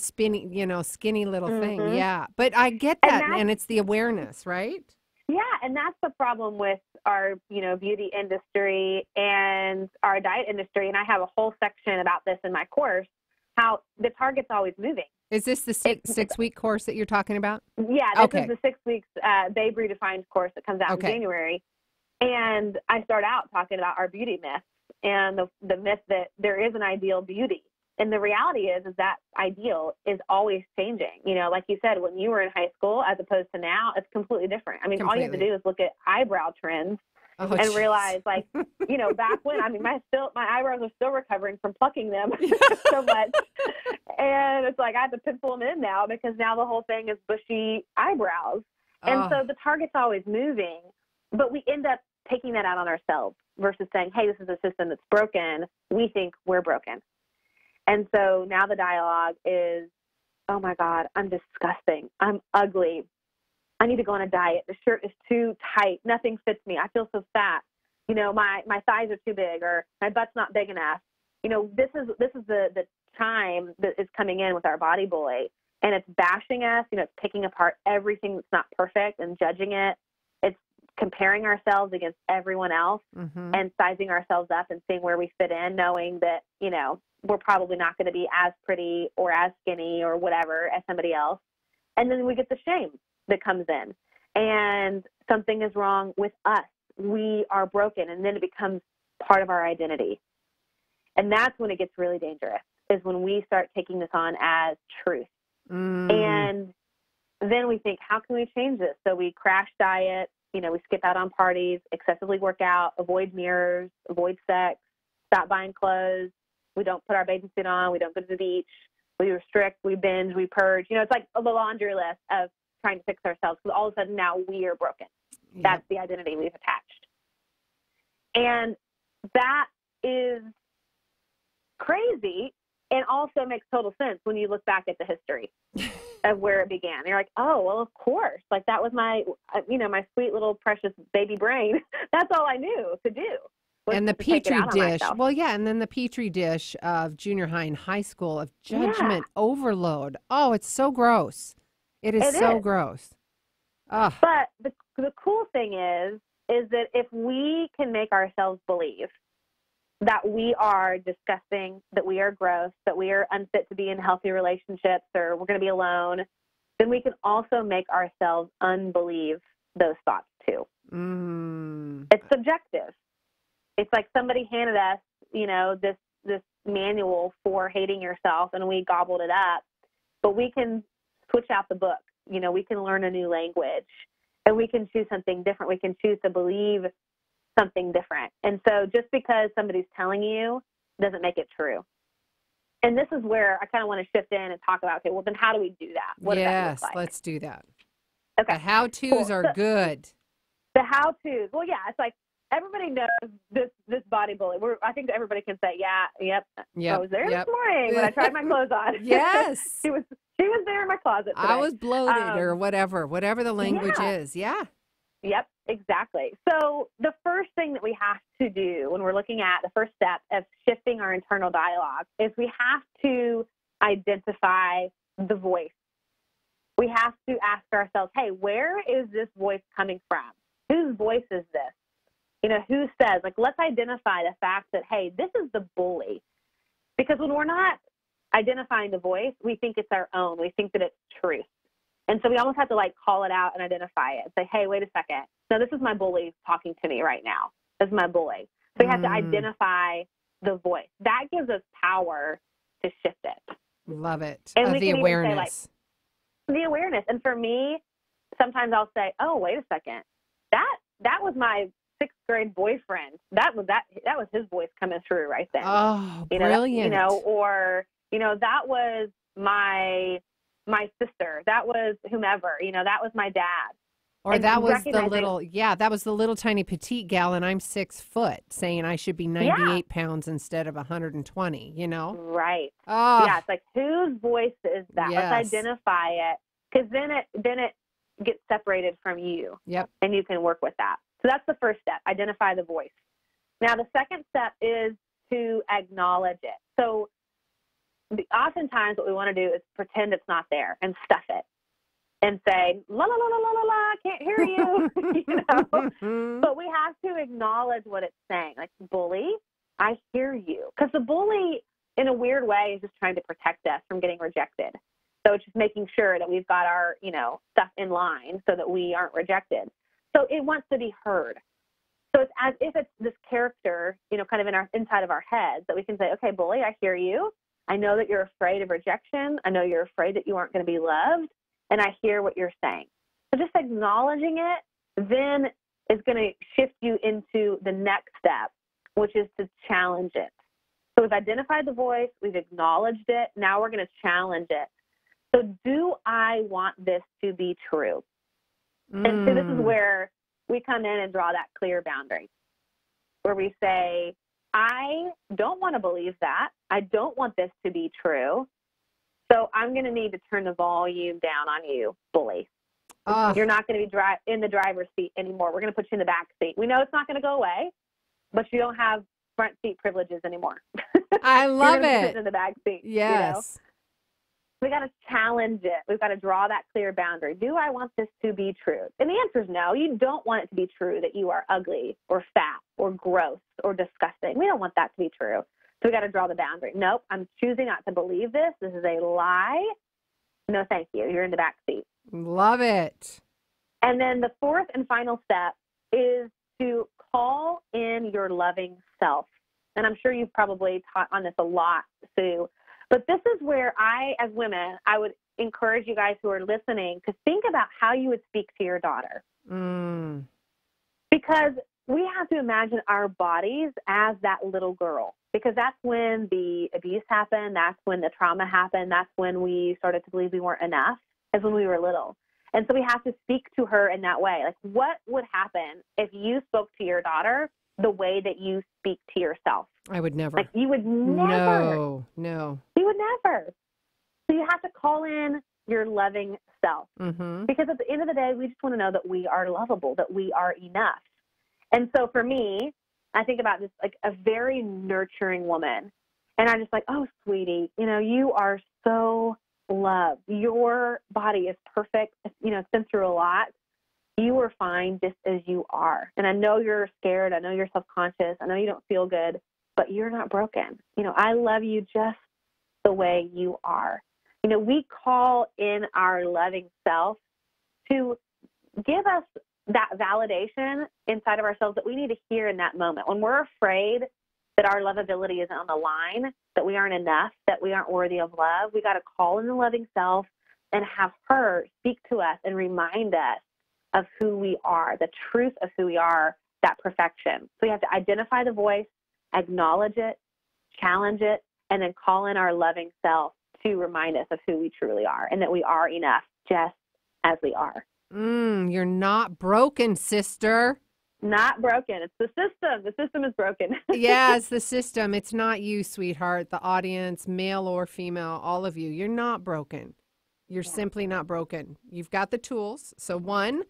little thing. Yeah. But I get that. And it's the awareness, right? Yeah. And that's the problem with our, beauty industry and our diet industry. And I have a whole section about this in my course, how the target's always moving. Is this the six-week course that you're talking about? Yeah, this is the 6 weeks Babe Redefined course that comes out in January. And I start out talking about our beauty myth and the myth that there is an ideal beauty. And the reality is that ideal is always changing. Like you said, when you were in high school as opposed to now, it's completely different. I mean, all you have to do is look at eyebrow trends and realize, like, back when, my eyebrows are still recovering from plucking them so much. And it's like I have to pencil them in now because now the whole thing is bushy eyebrows. And so the target's always moving, but we end up taking that out on ourselves versus saying, hey, this is a system that's broken. We think we're broken. And so now the dialogue is, oh my God, I'm disgusting. I'm ugly. I need to go on a diet. The shirt is too tight. Nothing fits me. I feel so fat. My thighs are too big, or my butt's not big enough. This is the time that is coming in with our body bully, and it's bashing us. It's picking apart everything that's not perfect and judging it. It's comparing ourselves against everyone else and sizing ourselves up and seeing where we fit in, knowing that, we're probably not going to be as pretty or as skinny or whatever as somebody else. And then we get the shame that comes in, and something is wrong with us. We are broken, and then it becomes part of our identity. And that's when it gets really dangerous, is when we start taking this on as truth. And then we think, how can we change this? So we crash diet, we skip out on parties, excessively work out, avoid mirrors, avoid sex, stop buying clothes. We don't put our bathing suit on. We don't go to the beach. We restrict, we binge, we purge. It's like the laundry list of trying to fix ourselves, because all of a sudden now we are broken. Yep. That's the identity we've attached. And that is crazy, and also makes total sense when you look back at the history of where it began. You're like, oh, well, of course. Like, that was my, my sweet little precious baby brain. That's all I knew to do. And the Petri dish. Well, yeah, and then the Petri dish of junior high and high school of judgment overload. Oh, it's so gross. It is so gross. Ugh. But the cool thing is that if we can make ourselves believe that we are disgusting, that we are gross, that we are unfit to be in healthy relationships, or we're going to be alone, then we can also make ourselves unbelieve those thoughts too. It's subjective. It's like somebody handed us, this manual for hating yourself, and we gobbled it up. But we can switch out the book. We can learn a new language, and we can choose something different. We can choose to believe something different. And so just because somebody's telling you doesn't make it true. And this is where I kind of want to shift in and talk about, okay, well, then how do we do that? What does that look like? Let's do that. Okay. The how-tos are good. The how-tos. Well, yeah, it's like everybody knows this body bully. I think that everybody can say, yep. I was there this morning when I tried my clothes on. Yes. She was there in my closet today. I was bloated or whatever the language is. Yeah. Yep, exactly. So the first thing that we have to do when we're looking at the first step of shifting our internal dialogue is we have to identify the voice. We have to ask ourselves, hey, where is this voice coming from? Whose voice is this? Who says, like, let's identify the fact that, hey, this is the bully. Because when we're not identifying the voice, we think it's our own. We think that it's truth. And so we almost have to, like, call it out and identify it. Say, hey, wait a second. No, this is my bully talking to me right now. This is my bully. So we have to identify the voice. That gives us power to shift it. Love it. And the awareness. Say, like, the awareness. And for me, sometimes I'll say, oh, wait a second. That was my 6th grade boyfriend. That was his voice coming through right then. Oh, brilliant. Or that was my sister. That was whomever. That was my dad. Or And that was the recognizing- that was the little tiny petite gal, and I'm 6 foot, saying I should be 98 pounds instead of 120, you know? Right. Oh, Yeah, it's like, whose voice is that? Yes. Let's identify it, because then it gets separated from you, yep. and you can work with that. So that's the first step, identify the voice. Now, the second step is to acknowledge it. So oftentimes what we want to do is pretend it's not there and stuff it and say, la, la, la, la, la, la, la, I can't hear you, you know? But we have to acknowledge what it's saying. Like, bully, I hear you. Because the bully, in a weird way, is just trying to protect us from getting rejected. So it's just making sure that we've got our, you know, stuff in line so that we aren't rejected. So it wants to be heard. So it's as if it's this character, you know, kind of inside of our heads that we can say, okay, bully, I hear you. I know that you're afraid of rejection. I know you're afraid that you aren't going to be loved. And I hear what you're saying. So just acknowledging it then is going to shift you into the next step, which is to challenge it. So we've identified the voice. We've acknowledged it. Now we're going to challenge it. So do I want this to be true? And so this is where we come in and draw that clear boundary, where we say, I don't want to believe that. I don't want this to be true. So I'm going to need to turn the volume down on you, bully. You're not going to be in the driver's seat anymore. We're going to put you in the back seat. We know it's not going to go away, but you don't have front seat privileges anymore. I love You're it. in the back seat. Yes. You know? We got to challenge it. We've got to draw that clear boundary. Do I want this to be true? And the answer is no. You don't want it to be true that you are ugly or fat or gross or disgusting. We don't want that to be true. So we got to draw the boundary. Nope, I'm choosing not to believe this. This is a lie. No, thank you. You're in the back seat. Love it. And then the fourth and final step is to call in your loving self. And I'm sure you've probably taught on this a lot, Sue. But this is where as women, I would encourage you guys who are listening to think about how you would speak to your daughter. Because we have to imagine our bodies as that little girl, because that's when the abuse happened. That's when the trauma happened. That's when we started to believe we weren't enough, as when we were little. And so we have to speak to her in that way. Like, what would happen if you spoke to your daughter the way that you speak to yourself? I would never. Like, you would never. No. You would never. So you have to call in your loving self. Because at the end of the day, we just want to know that we are lovable, that we are enough. And so for me, I think about this like a very nurturing woman. And I'm just like, oh, sweetie, you know, you are so loved. Your body is perfect. You know, it's been through a lot. You are fine just as you are. And I know you're scared. I know you're self-conscious. I know you don't feel good, but you're not broken. You know, I love you just the way you are. You know, we call in our loving self to give us that validation inside of ourselves that we need to hear in that moment. When we're afraid that our lovability isn't on the line, that we aren't enough, that we aren't worthy of love, we got to call in the loving self and have her speak to us and remind us of who we are, the truth of who we are, that perfection. So we have to identify the voice, acknowledge it, challenge it, and then call in our loving self to remind us of who we truly are and that we are enough just as we are. You're not broken, sister. Not broken. It's the system. The system is broken. Yeah, it's the system. It's not you, sweetheart. The audience, male or female, all of you. You're not broken. You're simply not broken. You've got the tools. So one,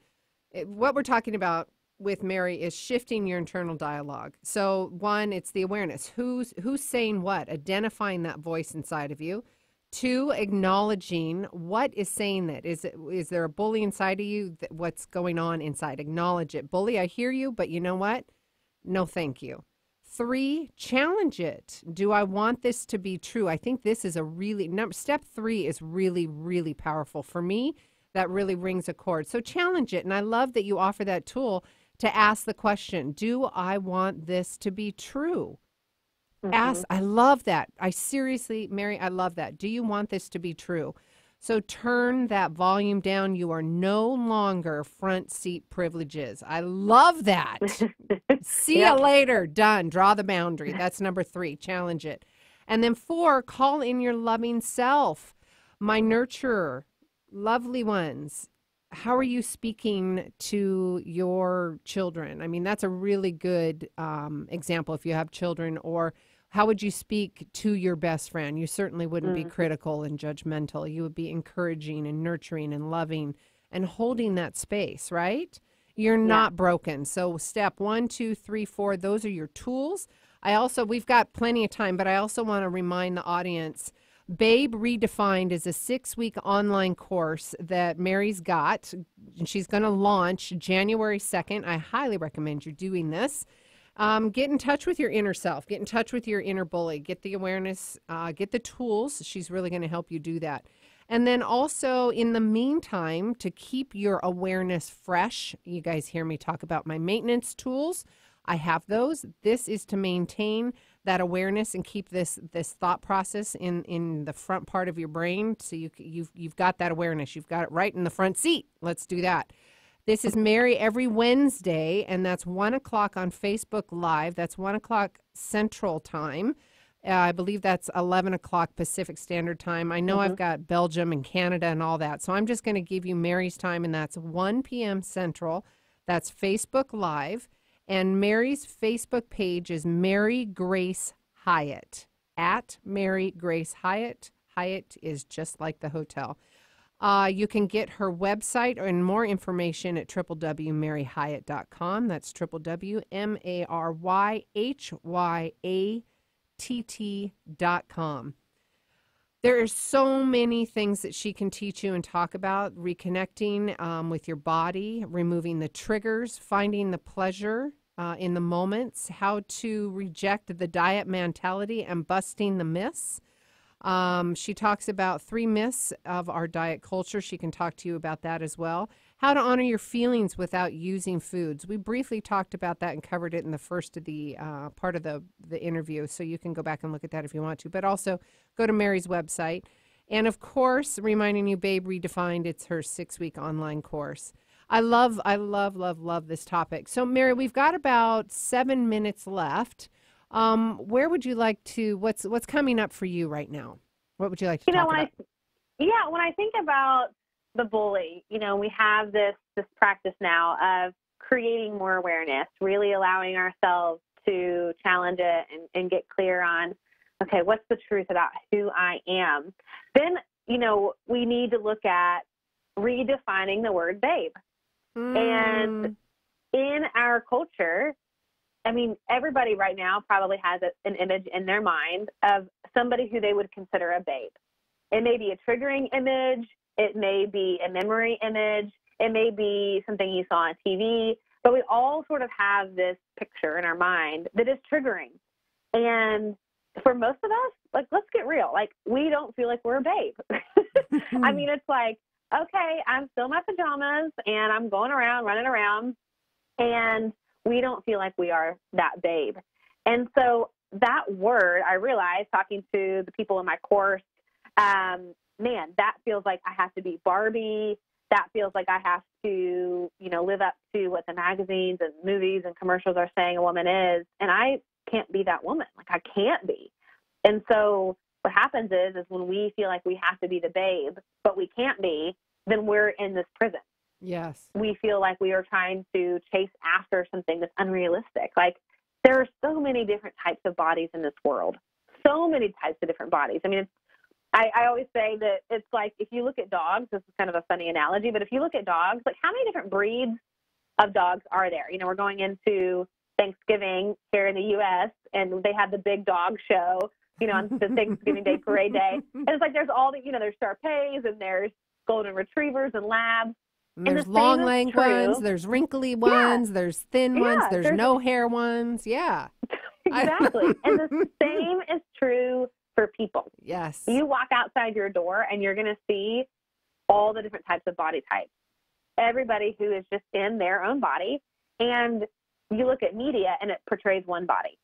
what we're talking about with Mary is shifting your internal dialogue. So one, it's the awareness. Who's saying what? Identifying that voice inside of you. Two, acknowledging what is saying that. Is there a bully inside of you? What's going on inside? Acknowledge it. Bully, I hear you, but you know what? No, thank you. Three, challenge it. Do I want this to be true? I think this is step three is really, really powerful. For me, that really rings a chord. So challenge it. And I love that you offer that tool to ask the question, do I want this to be true? Ask. I love that. I seriously, Mary, I love that. Do you want this to be true? So turn that volume down. You are no longer front seat privileges. I love that. See you later. Done. Draw the boundary. That's number three. Challenge it. And then four, call in your loving self. My nurturer, lovely ones, how are you speaking to your children? I mean, that's a really good example if you have children. Or how would you speak to your best friend? You certainly wouldn't be critical and judgmental. You would be encouraging and nurturing and loving and holding that space, right? You're not broken. So step 1, 2, 3, 4, those are your tools. We've got plenty of time, but I also want to remind the audience, Babe Redefined is a 6-week online course that Mary's got, and she's going to launch January 2nd. I highly recommend you doing this. Get in touch with your inner self. Get in touch with your inner bully. Get the awareness, get the tools. She's really going to help you do that. And then also, in the meantime, to keep your awareness fresh, you guys hear me talk about my maintenance tools. I have those. This is to maintain that awareness and keep this thought process in the front part of your brain. So you've got that awareness. You've got it right in the front seat. Let's do that. This is Mary every Wednesday, and that's 1 o'clock on Facebook Live. That's 1 o'clock Central Time. I believe that's 11 o'clock Pacific Standard Time. I know I've got Belgium and Canada and all that, so I'm just going to give you Mary's time, and that's 1 p.m. Central. That's Facebook Live. And Mary's Facebook page is Mary Grace Hyatt, at Mary Grace Hyatt. Hyatt is just like the hotel. You can get her website and more information at www.maryhyatt.com. That's www.maryhyatt.com. There are so many things that she can teach you and talk about: reconnecting with your body, removing the triggers, finding the pleasure in the moments, how to reject the diet mentality and busting the myths. She talks about 3 myths of our diet culture. She can talk to you about that as well. How to honor your feelings without using foods. We briefly talked about that and covered it in the first of the part of the interview, so you can go back and look at that if you want to. But also go to Mary's website. And, of course, reminding you, Babe Redefined, it's her 6-week online course. I love this topic. So, Mary, we've got about 7 minutes left. Where would you like to, what's coming up for you right now? What would you like to talk about? When I think about the bully, we have this practice now of creating more awareness, really allowing ourselves to challenge it and get clear on, okay, what's the truth about who I am? Then, we need to look at redefining the word babe. And in our culture, I mean, everybody right now probably has an image in their mind of somebody who they would consider a babe. It may be a triggering image. It may be a memory image. It may be something you saw on TV. But we all sort of have this picture in our mind that is triggering. And for most of us, let's get real. We don't feel like we're a babe. I mean, it's like, okay, I'm still in my pajamas and I'm going around, running around, and we don't feel like we are that babe. And so that word, I realized talking to the people in my course, man, that feels like I have to be Barbie. That feels like I have to, live up to what the magazines and movies and commercials are saying a woman is. And I can't be that woman. I can't be. And so what happens is when we feel like we have to be the babe, but we can't be, then we're in this prison. Yes. We feel like we are trying to chase after something that's unrealistic. There are so many different types of bodies in this world, so many types of different bodies. I mean, I always say that it's like, if you look at dogs, this is kind of a funny analogy, but if you look at dogs, how many different breeds of dogs are there? We're going into Thanksgiving here in the U.S., and they have the big dog show, on the Thanksgiving Day parade day. And it's like, there's all the, there's Shar-Peis and there's golden retrievers and labs. And there's long leg ones, there's wrinkly ones, there's thin ones, there's no hair ones. Yeah. Exactly. And the same is true for people. Yes. You walk outside your door and you're going to see all the different types of body types. Everybody who is just in their own body. And you look at media and it portrays one body.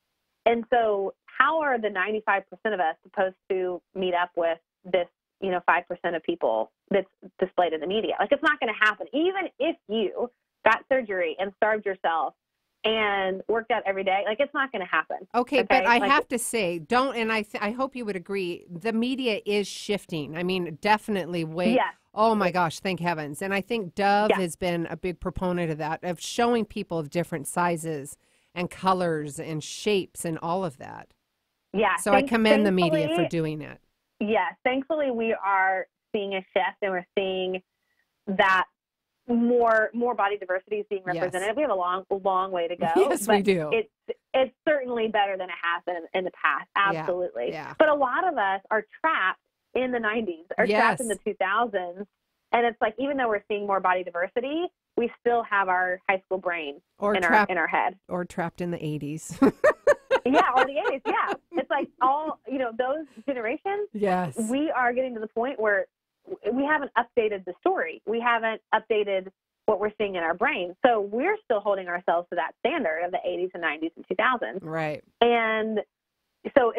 And so how are the 95% of us supposed to meet up with this, 5% of people that's displayed in the media? It's not going to happen. Even if you got surgery and starved yourself and worked out every day, it's not going to happen. Okay, but I have to say, I hope you would agree, the media is shifting. I mean, definitely Oh my gosh, thank heavens. And I think Dove has been a big proponent of that, of showing people of different sizes and colors and shapes and all of that. Yeah. So I commend the media for doing it. Yes. Thankfully, we are seeing a shift, and we're seeing that more body diversity is being represented. Yes. We have a long way to go. Yes, we do. It's certainly better than it has been in the past. Absolutely. Yeah. But a lot of us are trapped in the 90s, or trapped in the 2000s. And it's like, even though we're seeing more body diversity, we still have our high school brain in our head. Or trapped in the 80s. Yeah, or the 80s, yeah. It's like all, those generations, yes. We are getting to the point where we haven't updated the story. We haven't updated what we're seeing in our brain. So we're still holding ourselves to that standard of the 80s and 90s and 2000s. Right. And so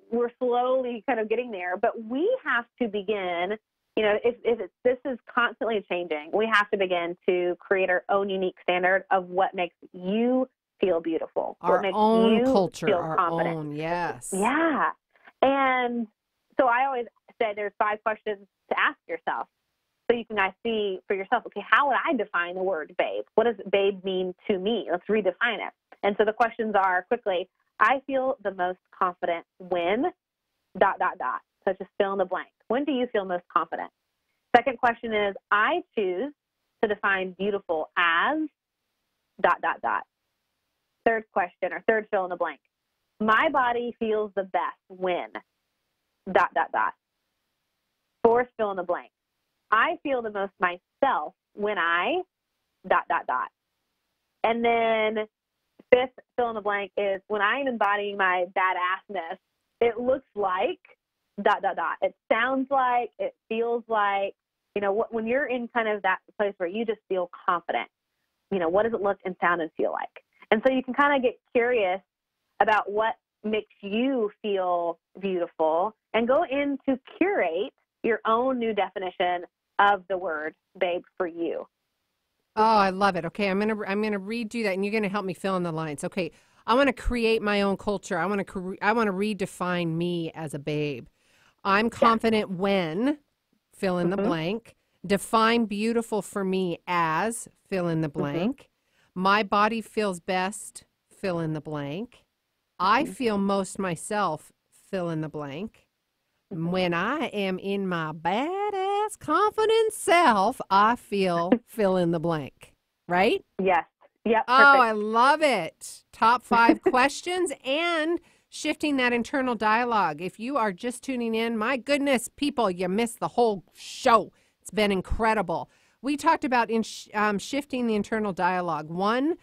we're slowly kind of getting there, but we have to begin, this is constantly changing. We have to begin to create our own unique standard of what makes you feel beautiful. Our what makes own you culture, feel our confident. own, yes. Yeah. And so I always say there's 5 questions to ask yourself, so you can see for yourself, okay, how would I define the word babe? What does babe mean to me? Let's redefine it. And so the questions are, quickly, I feel the most confident when ... So just fill in the blank. When do you feel most confident? Second question is, I choose to define beautiful as ... Third question, or third fill in the blank. My body feels the best when ... Fourth fill in the blank. I feel the most myself when I ... And then fifth fill in the blank is, when I am embodying my badassness, it looks like ... It sounds like, it feels like, when you're in kind of that place where you just feel confident, what does it look and sound and feel like? And so you can kind of get curious about what makes you feel beautiful and go in to curate your own new definition of the word babe for you. Oh, I love it. Okay, I'm gonna redo that, and you're gonna help me fill in the lines. Okay, I want to create my own culture. I want to redefine me as a babe. I'm confident when, fill in the blank. Define beautiful for me as, fill in the blank. My body feels best, fill in the blank. I feel most myself, fill in the blank. When I am in my badass, confident self, I feel fill in the blank. Right? Yes. Yep. Oh, Perfect. I love it. Top 5 questions and shifting that internal dialogue. If you are just tuning in, my goodness, people, you missed the whole show. It's been incredible. We talked about shifting the internal dialogue. 1,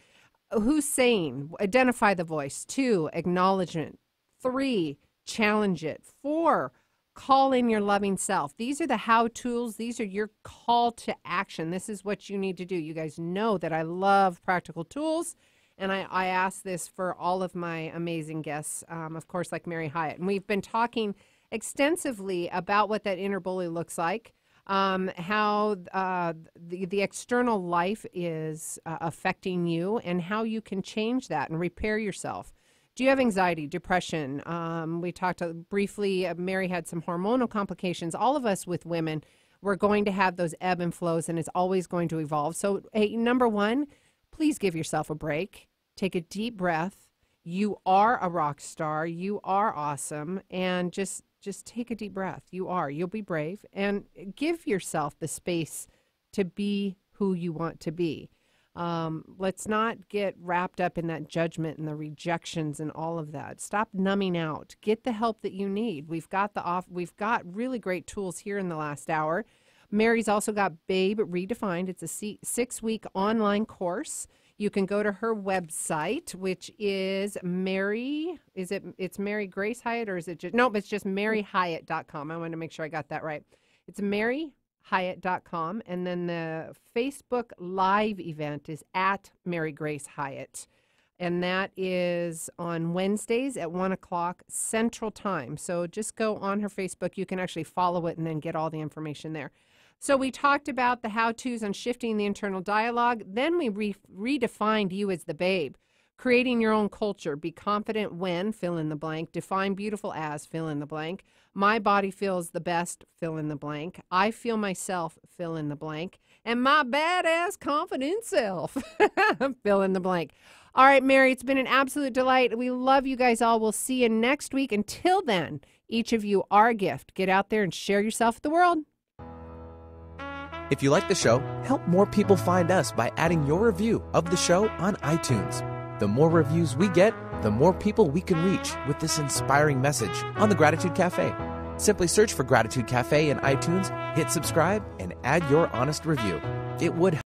who's saying? Identify the voice. 2, acknowledgement. 3, challenge it. 4, call in your loving self. These are the how tools. These are your call to action. This is what you need to do. You guys know that I love practical tools, and I ask this for all of my amazing guests, of course, like Mary Hyatt. And we've been talking extensively about what that inner bully looks like, how the external life is affecting you, and how you can change that and repair yourself. Do you have anxiety, depression? We talked briefly, Mary had some hormonal complications. All of us with women, we're going to have those ebb and flows, and it's always going to evolve. So, hey, number 1, please give yourself a break. Take a deep breath. You are a rock star. You are awesome. And just take a deep breath. You'll be brave. And give yourself the space to be who you want to be. Let's not get wrapped up in that judgment and the rejections and all of that. Stop numbing out. Get the help that you need. We've got really great tools here in the last hour. Mary's also got Babe Redefined. It's a 6-week online course. You can go to her website, which is it's Mary Grace Hyatt, or is it just, nope, it's just maryhyatt.com. I want to make sure I got that right. It's maryhyatt.com. And then the Facebook Live event is at Mary Grace Hyatt. And that is on Wednesdays at 1 o'clock Central Time. So just go on her Facebook. You can actually follow it and then get all the information there. So we talked about the how-tos on shifting the internal dialogue. Then we redefined you as the babe. Creating your own culture. Be confident when, fill in the blank. Define beautiful as, fill in the blank. My body feels the best, fill in the blank. I feel myself, fill in the blank. And my badass confident self, fill in the blank. All right, Mary, it's been an absolute delight. We love you guys all. We'll see you next week. Until then, each of you are a gift. Get out there and share yourself with the world. If you like the show, help more people find us by adding your review of the show on iTunes. The more reviews we get, the more people we can reach with this inspiring message on the Gratitude Cafe. Simply search for Gratitude Cafe in iTunes, hit subscribe, and add your honest review. It would